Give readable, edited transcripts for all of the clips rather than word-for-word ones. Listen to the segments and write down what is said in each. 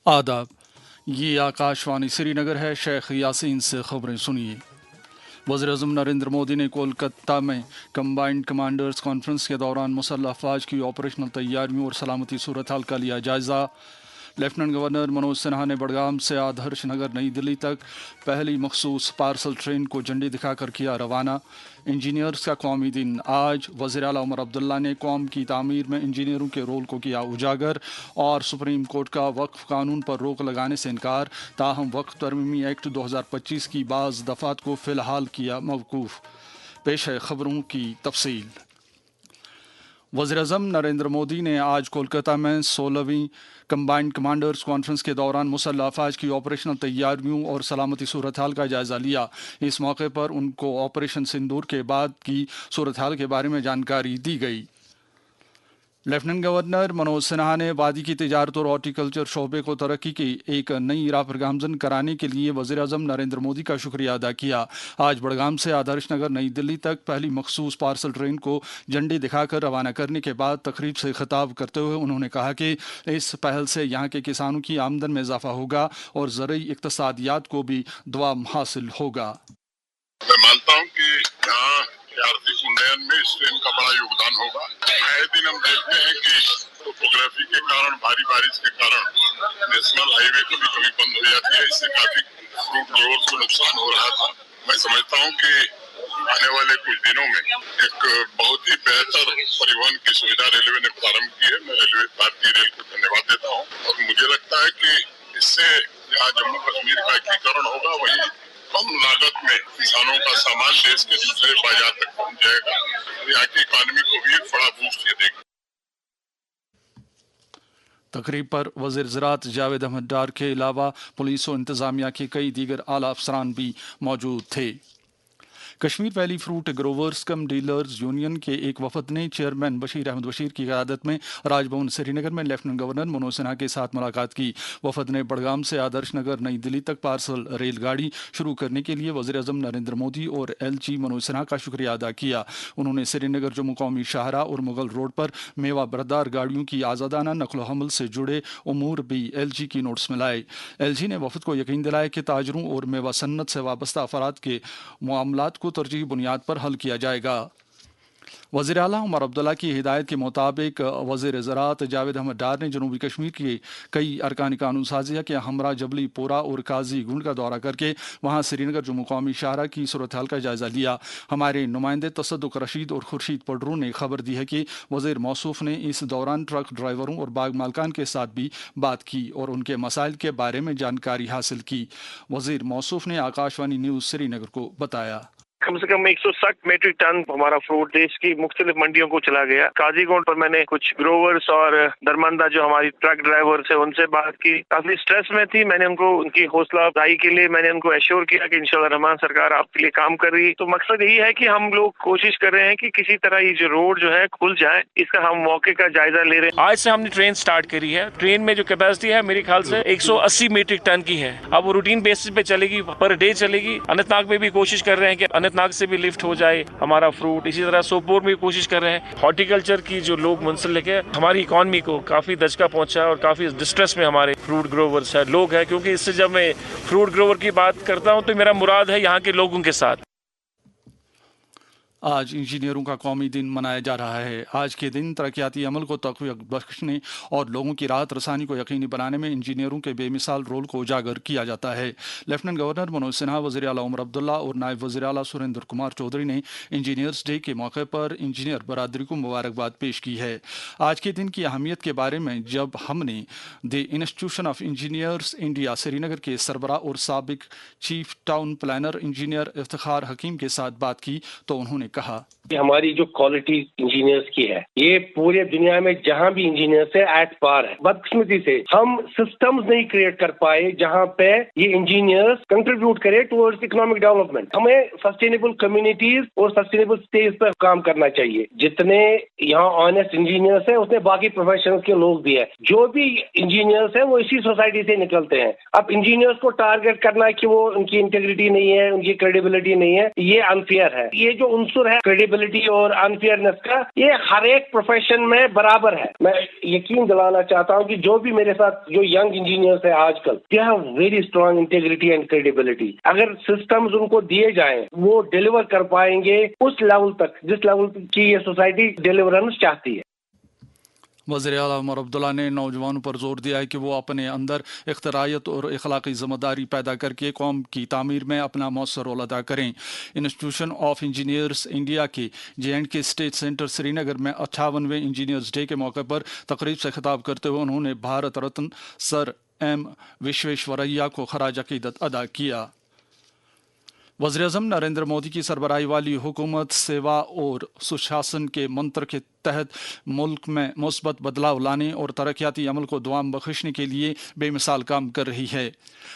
آداب، یہ آکاشوانی سری نگر ہے۔ شیخ یاسین سے خبریں سنیے۔ وزیر اعظم نریندر مودی نے کولکتہ میں کمبائنڈ کمانڈرز کانفرنس کے دوران مسلح افواج کی آپریشنل تیاریوں اور سلامتی صورتحال کا لیا جائزہ۔ لیفٹننٹ گورنر منوج سنہا نے بڑگام سے آدرش نگر نئی دلی تک پہلی مخصوص پارسل ٹرین کو جھنڈی دکھا کر کیا روانہ۔ انجینئرز کا قومی دن آج۔ وزیر اعلیٰ عمر عبداللہ نے قوم کی تعمیر میں انجینئروں کے رول کو کیا اجاگر، اور سپریم کورٹ کا وقف قانون پر روک لگانے سے انکار، تاہم وقف ترمیمی ایکٹ 2025 کی بعض دفعات کو فی الحال کیا موقوف۔ پیش ہے خبروں کی تفصیل۔ وزیر اعظم نریندر مودی نے آج کولکتہ میں 16ویں کمبائنڈ کمانڈرز کانفرنس کے دوران مسلح افواج کی آپریشنل تیاریوں اور سلامتی صورتحال کا جائزہ لیا۔ اس موقع پر ان کو آپریشن سندور کے بعد کی صورتحال کے بارے میں جانکاری دی گئی۔ لیفٹننٹ گورنر منوج سنہا نے وادی کی تجارت اور ہارٹیکلچر شعبے کو ترقی کی ایک نئی راہ پر گامزن کرانے کے لیے وزیر اعظم نریندر مودی کا شکریہ ادا کیا۔ آج بڑگام سے آدرش نگر نئی دلی تک پہلی مخصوص پارسل ٹرین کو جھنڈی دکھا کر روانہ کرنے کے بعد تقریب سے خطاب کرتے ہوئے انہوں نے کہا کہ اس پہل سے یہاں کے کسانوں کی آمدن میں اضافہ ہوگا اور زرعی اقتصادیات کو بھی دوام حاصل ہوگا۔ میں مانتا ہوں کہ یہاں آرتھک انڈین میں اس ٹرین کا بڑا یوگدان ہوگا۔ آئے دن ہم دیکھتے ہیں کہ ٹوپوگرافی کے کارن، بھاری بارش کے کارن نیشنل ہائی وے کبھی کبھی بند ہو جاتی ہے، اس سے کافی فروٹ گروورز کو نقصان ہو رہا تھا۔ میں سمجھتا ہوں کہ آنے والے کچھ دنوں میں ایک بہت ہی بہتر پریوہن کی سویدھا ریلوے نے پرارمبھ کی ہے۔ میں ریلوے بھارتی ریل کو دھنیہ واد دیتا ہوں، اور مجھے لگتا ہے کہ اس سے جہاں جموں کشمیر کا ایکیکرن ہوگا، وہی کم لاگت میں کسانوں کا سامان دیش کے دوسرے بازار تک پہنچ جائے گا۔ یہاں کی اکانومی کو بھی ایک بڑا بوسٹ یہ دے گا۔ تقریب پر وزیر زراعت جاوید احمد ڈار کے علاوہ پولیس و انتظامیہ کے کئی دیگر اعلیٰ افسران بھی موجود تھے۔ کشمیر ویلی فروٹ گروورز کم ڈیلرز یونین کے ایک وفد نے چیئرمین بشیر احمد بشیر کی قیادت میں راج بھون سری نگر میں لیفٹننٹ گورنر منوج سنہا کے ساتھ ملاقات کی۔ وفد نے بڑگام سے آدرش نگر نئی دلی تک پارسل ریل گاڑی شروع کرنے کے لیے وزیر اعظم نریندر مودی اور ایل جی منوج سنہا کا شکریہ ادا کیا۔ انہوں نے سری نگر جموں قومی شاہراہ اور مغل روڈ پر میوہ بردار گاڑیوں کی آزادانہ نقل و حمل سے جڑے امور بھی ایل جی کی نوٹس میں لائے۔ ایل جی نے وفد کو یقین دلایا کہ تاجروں اور میوہ صنعت سے وابستہ افراد کے معاملات کو ترجیحی بنیاد پر حل کیا جائے گا۔ وزیر اعلیٰ عمر عبداللہ کی ہدایت کے مطابق وزیر زراعت جاوید احمد ڈار نے جنوبی کشمیر کے کئی ارکان قانون سازیہ کے ہمراہ جبلی پورہ اور قاضی گنڈ کا دورہ کر کے وہاں سری نگر جموں قومی شاہراہ کی صورتحال کا جائزہ لیا۔ ہمارے نمائندے تصدق رشید اور خورشید پڈرو نے خبر دی ہے کہ وزیر موصوف نے اس دوران ٹرک ڈرائیوروں اور باغ مالکان کے ساتھ بھی بات کی اور ان کے مسائل کے بارے میں جانکاری حاصل کی۔ وزیر موصوف نے آکاشوانی نیوز سری نگر کو بتایا۔ کم سے کم 160 میٹرک ٹن ہمارا فروٹ دیش کی مختلف منڈیوں کو چلا گیا۔ قاضی گونڈ پر میں نے کچھ گروورز اور درمندہ جو ہماری ٹرک ڈرائیورز ہیں ان سے بات کی۔ کافی سٹریس میں تھی، میں نے ان کو ان کی حوصلہ افزائی کے لیے میں نے ان کو ایشور کیا کہ انشاءاللہ رحمان سرکار آپ کے لیے کام کر رہی ہے۔ تو مقصد یہی ہے کہ ہم لوگ کوشش کر رہے ہیں کہ کسی طرح یہ جو روڈ جو ہے کھل جائے، اس کا ہم موقع کا جائزہ لے رہے ہیں۔ آج سے ہم نے ٹرین سٹارٹ کری ہے۔ ٹرین میں جو کیپیسٹی ہے میرے خیال سے 180 میٹرک ٹن کی ہے۔ اب وہ روٹین بیسس پہ چلے گی، پر ڈے چلے گی۔ اننت ناگ میں بھی کوشش کر رہے ہیں کہ اننت ناگ سے بھی لفٹ ہو جائے ہمارا فروٹ۔ اسی طرح سوپور میں کوشش کر رہے ہیں۔ ہارٹیکلچر کی جو لوگ منسلک ہے، ہماری اکانومی کو کافی دھچکا پہنچا ہے اور کافی ڈسٹریس میں ہمارے فروٹ گروورز ہیں لوگ ہیں، کیونکہ اس سے جب میں فروٹ گروور کی بات کرتا ہوں تو میرا مراد ہے یہاں کے لوگوں کے ساتھ۔ آج انجینئروں کا قومی دن منایا جا رہا ہے۔ آج کے دن ترقیاتی عمل کو تقویت بخشنے اور لوگوں کی راحت رسانی کو یقینی بنانے میں انجینئروں کے بے مثال رول کو اجاگر کیا جاتا ہے۔ لیفٹننٹ گورنر منوج سنہا، وزیر اعلیٰ عمر عبداللہ اور نائب وزیر اعلیٰ سریندر کمار چودھری نے انجینئرز ڈے کے موقع پر انجینئر برادری کو مبارکباد پیش کی ہے۔ آج کے دن کی اہمیت کے بارے میں جب ہم نے the institution of engineers India Srinagar کے سربراہ اور سابق chief town planner engineer Iftikhar Hakim کے ساتھ بات کی تو انہوں نے کہا کہ ہماری جو کوالٹی انجینئرز کی ہے یہ پورے دنیا میں جہاں بھی انجینئرز ہے ایٹ پار ہے۔ بدقسمتی سے ہم سسٹمز نہیں کریٹ کر پائے جہاں پہ یہ انجینئرز کنٹریبیوٹ کرے ٹورڈز اکنامک ڈیولپمنٹ۔ ہمیں سسٹینیبل کمیونٹیز اور سسٹینیبل اسٹیز پر کام کرنا چاہیے۔ جتنے یہاں آنےسٹ انجینئرز ہیں اتنے باقی پروفیشنز کے لوگ بھی ہیں۔ جو بھی انجینئرز ہیں وہ اسی سوسائٹی سے نکلتے ہیں۔ اب انجینئرز کو ٹارگیٹ کرنا کہ وہ ان کی انٹیگریٹی نہیں ہے، ان کی کریڈیبلٹی نہیں ہے، یہ انفیئر ہے۔ یہ جو عنصر तनासुर है क्रेडिबिलिटी और अनफेयरनेस का, ये हर एक प्रोफेशन में बराबर है। मैं यकीन दिलाना चाहता हूँ कि जो भी मेरे साथ जो यंग इंजीनियर्स है आजकल, they have very strong integrity and credibility. अगर सिस्टम्स उनको दिए जाएं, वो डिलीवर कर पाएंगे उस लेवल तक जिस लेवल की ये सोसाइटी डिलीवरेंस चाहती है। वज़ीर आला उमर अब्दुल्ला ने नौजवानों पर जोर दिया है कि वो अपने अंदर इख्तरायत और अखलाकी ज़िम्मेदारी पैदा करके कौम की तामीर में अपना मौसर रोल अदा करें। इंस्टीट्यूशन ऑफ इंजीनियर्स इंडिया के J&K स्टेट सेंटर श्रीनगर में 58वें इंजीनियर्स डे के मौके पर तकरीब से खिताब करते हुए उन्होंने भारत रत्न सर एम विश्वेश्वरैया को खराज अकीदत अदा किया। वज़ीर-ए-आज़म नरेंद्र मोदी की सरबराही वाली हुकूमत सेवा और सुशासन के मंत्र के तहत मुल्क में मुस्बत बदलाव लाने और तरक्याती अमल को दुआम बख्शने के लिए बेमिसाल काम कर रही है।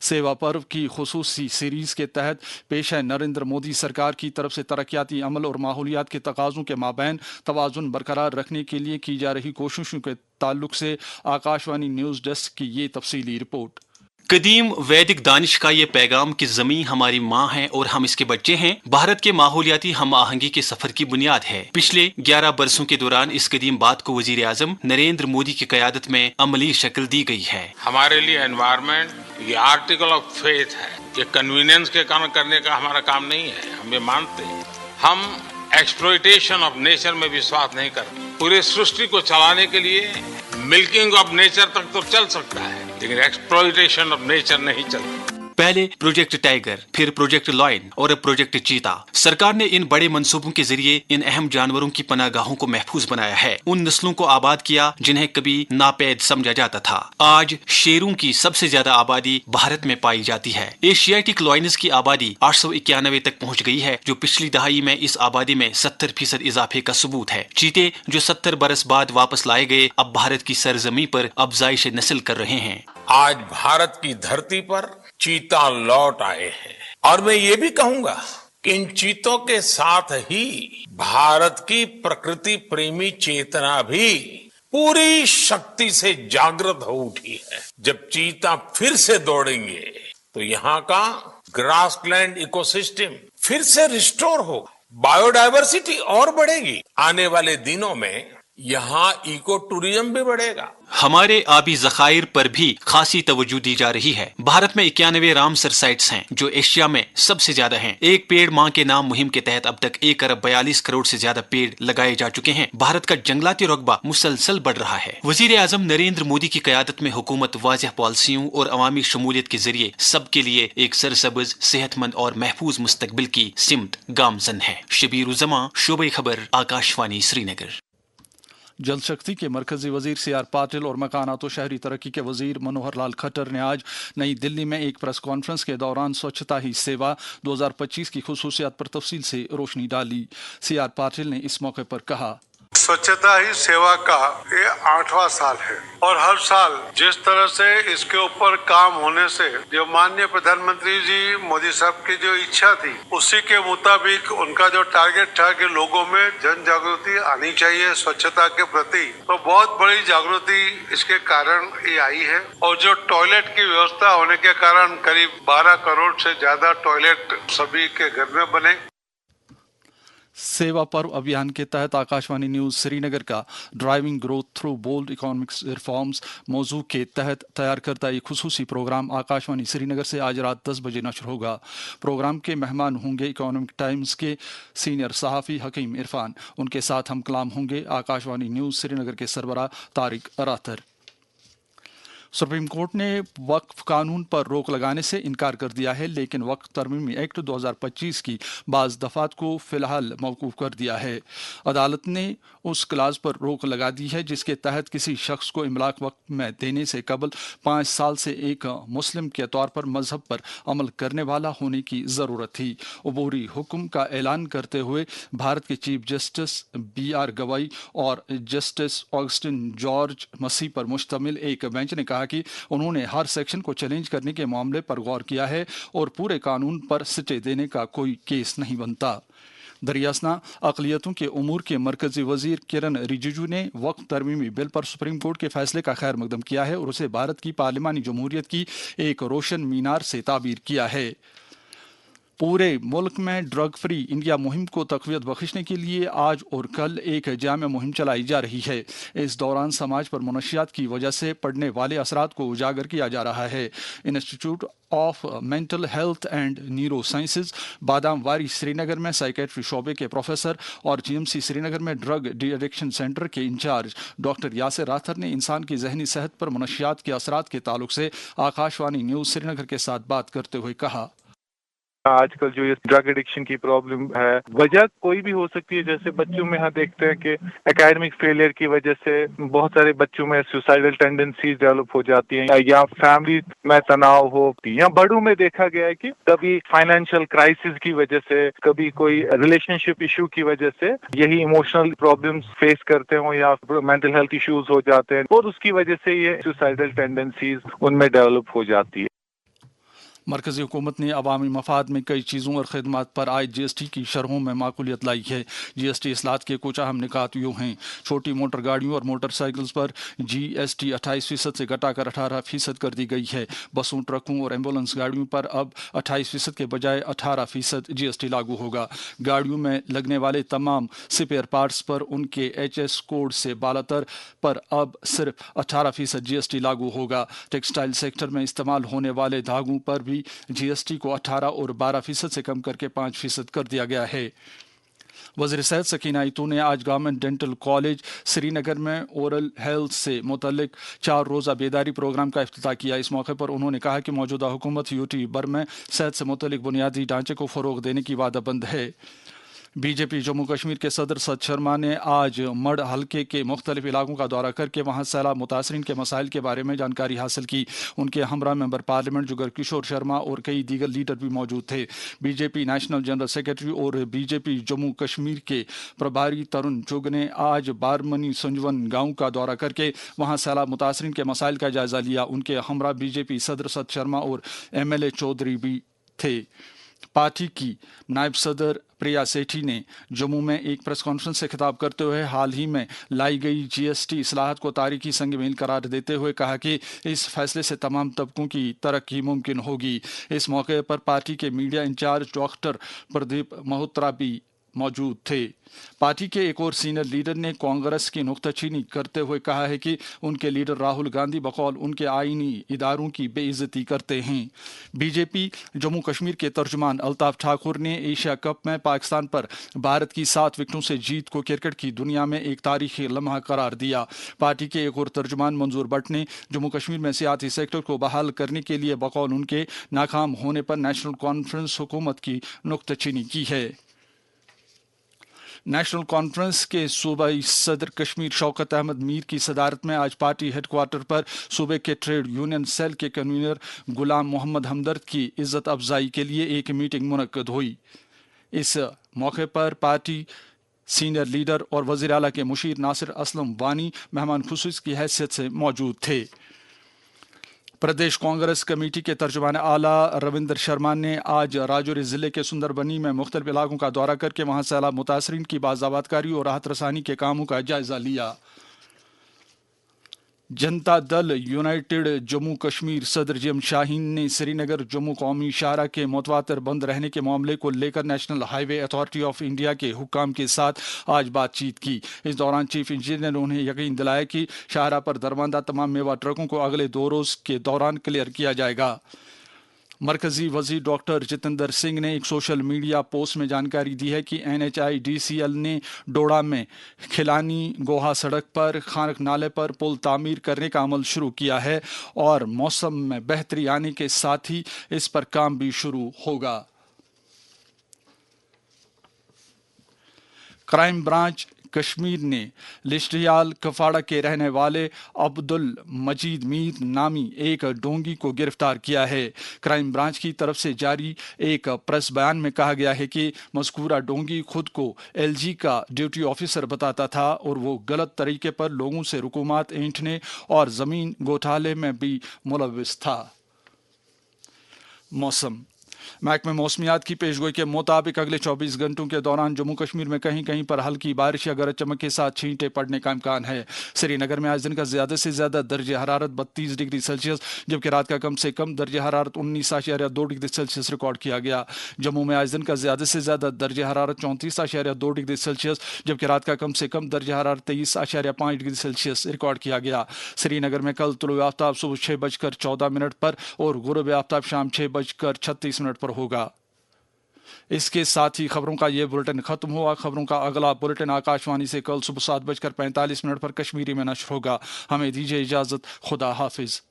सेवा पर्व की खुसूसी सीरीज़ के तहत पेश है नरेंद्र मोदी सरकार की तरफ से तरक्याती अमल और माहौलियात के तकाज़ों के माबैन तवाज़ुन बरकरार रखने के लिए की जा रही कोशिशों के ताल्लुक से आकाशवाणी न्यूज़ डेस्क की ये तफसीली रिपोर्ट। कदीम वैदिक दानिश का ये पैगाम कि ज़मीं हमारी माँ है और हम इसके बच्चे हैं, भारत के माहौलियाती हम आहंगी के सफर की बुनियाद है। पिछले 11 बरसों के दौरान इस कदीम बात को वजीर आजम नरेंद्र मोदी की क़यादत में अमली शक्ल दी गई है। हमारे लिए एनवायरनमेंट ये आर्टिकल ऑफ फेथ है, ये कन्वीनियंस के कारण करने का हमारा काम नहीं है, हम ये मानते हैं। हम एक्सप्लॉयटेशन ऑफ नेचर में विश्वास नहीं करते। पूरे सृष्टि को चलाने के लिए मिल्किंग ऑफ नेचर तक तो चल सकता है, लेकिन एक्सप्लॉयटेशन ऑफ नेचर नहीं चलता। पहले प्रोजेक्ट टाइगर, फिर प्रोजेक्ट लॉयन और अब प्रोजेक्ट चीता। सरकार ने इन बड़े मंसूबों के जरिए इन अहम जानवरों की पनाहगाहों को महफूज बनाया है, उन नस्लों को आबाद किया जिन्हें कभी नापैद समझा जाता था। आज शेरों की सबसे ज्यादा आबादी भारत में पाई जाती है। एशियाटिक लॉयंस की आबादी 891 तक पहुँच गई है, जो पिछली दहाई में इस आबादी में 70% इजाफे का सबूत है। चीते जो 70 बरस बाद वापस लाए गए, अब भारत की सरजमी पर अफजाइश नस्ल कर रहे हैं। आज भारत की धरती पर चीता लौट आए हैं, और मैं ये भी कहूंगा कि इन चीतों के साथ ही भारत की प्रकृति प्रेमी चेतना भी पूरी शक्ति से जागृत हो उठी है। जब चीता फिर से दौड़ेंगे तो यहाँ का ग्रासलैंड इकोसिस्टम फिर से रिस्टोर होगा, बायोडायवर्सिटी और बढ़ेगी। आने वाले दिनों में यहाँ इको टूरिज्म भी बढ़ेगा। हमारे आबी ज़खायर पर भी खासी तवज्जो दी जा रही है। भारत में 91 रामसर साइट्स हैं, जो एशिया में सबसे ज्यादा हैं। एक पेड़ माँ के नाम मुहिम के तहत अब तक 1 अरब 42 करोड़ से ज्यादा पेड़ लगाए जा चुके हैं। भारत का जंगलाती रकबा मुसलसल बढ़ रहा है। वजीर आजम नरेंद्र मोदी की क़यादत में हुकूमत वाज़ेह पॉलिसियों और अवामी शमूलियत के जरिए सबके लिए एक सरसब्ज़, सेहतमंद और महफूज मुस्तकबिल की सिमत गामजन है। शबीर उज़्ज़मा, शोबे खबर, आकाशवाणी श्रीनगर। जल शक्ति के मरकजी वजीर CR पाटिल और मकानात व शहरी तरक्की के वजीर मनोहर लाल खट्टर ने आज नई दिल्ली में एक प्रेस कॉन्फ्रेंस के दौरान स्वच्छता ही सेवा 2025 की खुसूसियात पर तफसील से रोशनी डाली। CR पाटिल ने इस मौके पर कहा, स्वच्छता ही सेवा का ये 8वां साल है, और हर साल जिस तरह से इसके ऊपर काम होने से जो माननीय प्रधानमंत्री जी मोदी साहब की जो इच्छा थी, उसी के मुताबिक उनका जो टारगेट था कि लोगों में जन जागृति आनी चाहिए स्वच्छता के प्रति, तो बहुत बड़ी जागृति इसके कारण ये आई है। और जो टॉयलेट की व्यवस्था होने के कारण करीब 12 करोड़ से ज्यादा टॉयलेट सभी के घर में बने। सेवा पर्व अभियान के तहत आकाशवाणी न्यूज़ श्रीनगर का driving growth through bold economics reforms मौजू के तहत तैयार करता एक खुसूसी प्रोग्राम आकाशवाणी श्रीनगर से आज रात 10 बजे नशर होगा। प्रोग्राम के मेहमान होंगे इकोनॉमिक टाइम्स के सीनियर सहाफ़ी हकीम इरफान। उनके साथ हम कलाम होंगे आकाशवाणी न्यूज़ श्रीनगर के सरबराह तारिक अरातर। सुप्रीम कोर्ट ने वक्फ कानून पर रोक लगाने से इनकार कर दिया है, लेकिन वक्फ तरमीमी एक्ट 2025 की बाज़ दफ़ात को फ़िलहाल मौकूफ़ कर दिया है। अदालत ने उस क्लाज पर रोक लगा दी है जिसके तहत किसी शख्स को इमलाक वक्फ में देने से कबल 5 साल से एक मुस्लिम के तौर पर मजहब पर अमल करने वाला होने की ज़रूरत थी। अबूरी हुक्म का ऐलान करते हुए भारत के चीफ जस्टिस BR गवाई और जस्टिस ऑगस्टिन जॉर्ज मसीह पर मुश्तमिल एक बेंच ने कहा कि उन्होंने हर सेक्शन को चैलेंज करने के मामले पर गौर किया है और पूरे कानून पर स्टे देने का कोई केस नहीं बनता। दरियासना अक़लियतों के उमूर के मरकजी वजीर किरण रिजिजू ने वक्फ तरमीमी बिल पर सुप्रीम कोर्ट के फैसले का खैर मकदम किया है और उसे भारत की पार्लिमानी जमहूरियत की एक रोशन मीनार से ताबीर किया है। पूरे मुल्क में ड्रग फ्री इंडिया मुहिम को तक़वियत बख्शने के लिए आज और कल एक जाम मुहिम चलाई जा रही है। इस दौरान समाज पर मनशियात की वजह से पड़ने वाले असरात को उजागर किया जा रहा है। Institute of mental health and neurosciences Badamwari Srinagar में साइकेट्री शोबे के प्रोफेसर और जीएमसी श्रीनगर में ड्रग डी एडिक्शन सेंटर के इंचार्ज डॉक्टर यासिर राथर ने इंसान की जहनी सेहत पर मनशियात के असरात के ताल्लुक से आकाशवाणी न्यूज़ श्रीनगर के साथ बात करते हुए कहा, आजकल जो ये ड्रग एडिक्शन की प्रॉब्लम है, वजह कोई भी हो सकती है। जैसे बच्चों में हम देखते हैं कि एकेडमिक फेलियर की वजह से बहुत सारे बच्चों में सुसाइडल टेंडेंसीज डेवलप हो जाती हैं, या फैमिली में तनाव हो, या बड़ों में देखा गया है कि कभी फाइनेंशियल क्राइसिस की वजह से, कभी कोई रिलेशनशिप इशू की वजह से यही इमोशनल प्रॉब्लम्स फेस करते हो या मेंटल हेल्थ इश्यूज हो जाते हैं, और उसकी वजह से ये सुसाइडल टेंडेंसीज उनमें डेवलप हो जाती है। मरकजी हुकूमत ने अवामी मफाद में कई चीज़ों और खदमात पर आए GST की शरहों में माकूलियत लाई है। GST इस्लाहत के कुछ अहम निकात यूँ हैं। छोटी मोटर गाड़ियों और मोटरसाइकिल्स पर GST 28% से घटाकर 18% कर दी गई है। बसों, ट्रकों और एम्बुलेंस गाड़ियों पर अब 28% के बजाय 18% GST लागू होगा। गाड़ियों में लगने वाले तमाम स्पेयर पार्ट्स पर उनके HS कोड से बालातर पर अब सिर्फ 18% GST लागू होगा। टेक्सटाइल सेक्टर में इस्तेमाल होने वाले धागों पर भी GST को 18 और 12% से कम करके 5% कर दिया गया है। वज़ीर सेहत सकीना इतू ने आज गवर्नमेंट डेंटल कॉलेज श्रीनगर में ओरल हेल्थ से मुतल्लिक 4 रोज़ा बेदारी प्रोग्राम का इफ्तिताह किया। इस मौके पर उन्होंने कहा कि मौजूदा हुकूमत UT बर में सेहत से मुतल्लिक बुनियादी ढांचे को फ़रोग़ देने की वादाबंद है। बीजेपी जम्मू कश्मीर के सदर सद शर्मा ने आज मढ़ हल्के के मुख्तलिफ इलाकों का दौरा करके वहाँ सैलाब मुतासरीन के मसाइल के बारे में जानकारी हासिल की। उनके हमरा मेंबर पार्लियामेंट जुगर किशोर शर्मा और कई दीगर लीडर भी मौजूद थे। बीजेपी नेशनल जनरल सेक्रेटरी और बीजेपी जम्मू कश्मीर के प्रभारी तरुण चुग ने आज बारमनी संजवन गाँव का दौरा करके वहाँ सैलाब मुतासरीन के मसाइल का जायज़ा लिया। उनके हमरा बीजेपी सदर सद शर्मा और MLA चौधरी भी थे। पार्टी की नायब सदर प्रिया सेठी ने जम्मू में एक प्रेस कॉन्फ्रेंस से खिताब करते हुए हाल ही में लाई गई GST इस्लाहत को तारीखी संग मील करार देते हुए कहा कि इस फैसले से तमाम तबकों की तरक्की मुमकिन होगी। इस मौके पर पार्टी के media incharge doctor Pradeep Malhotra भी मौजूद थे। पार्टी के एक और सीनियर लीडर ने कांग्रेस की नुक्ताचीनी करते हुए कहा है कि उनके लीडर राहुल गांधी बकौल उनके आईनी इदारों की बेइज्जती करते हैं। बीजेपी जम्मू कश्मीर के तर्जुमान अल्ताफ ठाकुर ने एशिया कप में पाकिस्तान पर भारत की 7 विकेटों से जीत को क्रिकेट की दुनिया में एक तारीखी लम्हा करार दिया। पार्टी के एक और तर्जुमान मंजूर भट्ट ने जम्मू कश्मीर में सियासी सेक्टर को बहाल करने के लिए बकौल उनके नाकाम होने पर नेशनल कॉन्फ्रेंस हुकूमत की नुक्ताचीनी की है। नेशनल कॉन्फ्रेंस के सूबाई सदर कश्मीर शौकत अहमद मीर की सदारत में आज पार्टी हेडक्वार्टर पर सूबे के ट्रेड यूनियन सेल के कन्वीनर गुलाम मोहम्मद हमदर्द की इज्जत अफजाई के लिए एक मीटिंग मुनक्कद हुई। इस मौके पर पार्टी सीनियर लीडर और वज़ीर आला के मुशीर नासिर असलम वानी मेहमान खुसूस की हैसियत से मौजूद थे। प्रदेश कांग्रेस कमेटी के तर्जुमान आला रविंदर शर्मा ने आज राजौरी ज़िले के सुंदरबनी में मुख्तलिफ इलाकों का दौरा करके वहाँ सैलाब मुतासरीन की बाज़ाबातकारी और राहत रसानी के कामों का जायज़ा लिया। जनता दल यूनाइटेड जम्मू कश्मीर सदर JM शाहीन ने श्रीनगर जम्मू कौमी शाहरा के मुतवातिर बंद रहने के मामले को लेकर national highway authority of India के हुक्काम के साथ आज बातचीत की। इस दौरान चीफ इंजीनियर ने उन्हें यकीन दिलाया कि शाहरा पर दरमांदा तमाम मेवा ट्रकों को अगले 2 रोज़ के दौरान क्लियर किया जाएगा। मरकजी वजीर डॉक्टर जितेंद्र सिंह ने एक सोशल मीडिया पोस्ट में जानकारी दी है कि NHIDCL ने डोडा में खिलानी गोहा सड़क पर खानक नाले पर पुल तामीर करने का अमल शुरू किया है और मौसम में बेहतरी आने के साथ ही इस पर काम भी शुरू होगा। क्राइम ब्रांच कश्मीर ने लिस्टियाल कफाड़ा के रहने वाले अब्दुल मजीद मीर नामी एक डोंगी को गिरफ्तार किया है। क्राइम ब्रांच की तरफ से जारी एक प्रेस बयान में कहा गया है कि मज़कूरा डोंगी खुद को LG का ड्यूटी ऑफिसर बताता था और वो गलत तरीके पर लोगों से रुकूमात ऐंठने और ज़मीन घोटाले में भी मुलव्विस था। मौसम महकमे मौसमियात की पेशगोई के मुताबिक अगले 24 घंटों के दौरान जम्मू कश्मीर में कहीं कहीं पर हल्की बारिश या गरज चमक के साथ छींटे पड़ने का इम्कान है। श्रीनगर में आज दिन का ज्यादा से ज्यादा दर्ज हरारत 32 डिग्री सेल्सियस जबकि रात का कम से कम दर्ज हरारत 19.2 डिग्री सेल्सियस रिकॉर्ड किया गया। जम्मू में आज दिन का ज्यादा से ज्यादा दर्ज हरारत 34.2 डिग्री सेल्सियस जबकि रात का कम से कम दर्ज हरारत 23.5 डिग्री सेल्सियस रिकॉर्ड किया गया। श्रीनगर में कल तुलुए आफ्ताब सुबह 6:14 पर और गुरूब आफ्ताब शाम 6:36 पर होगा। इसके साथ ही खबरों का ये बुलेटिन खत्म हुआ। खबरों का अगला बुलेटिन आकाशवाणी से कल सुबह 7:45 पर कश्मीरी में नश्र होगा। हमें दीजिए इजाजत। खुदा हाफिज।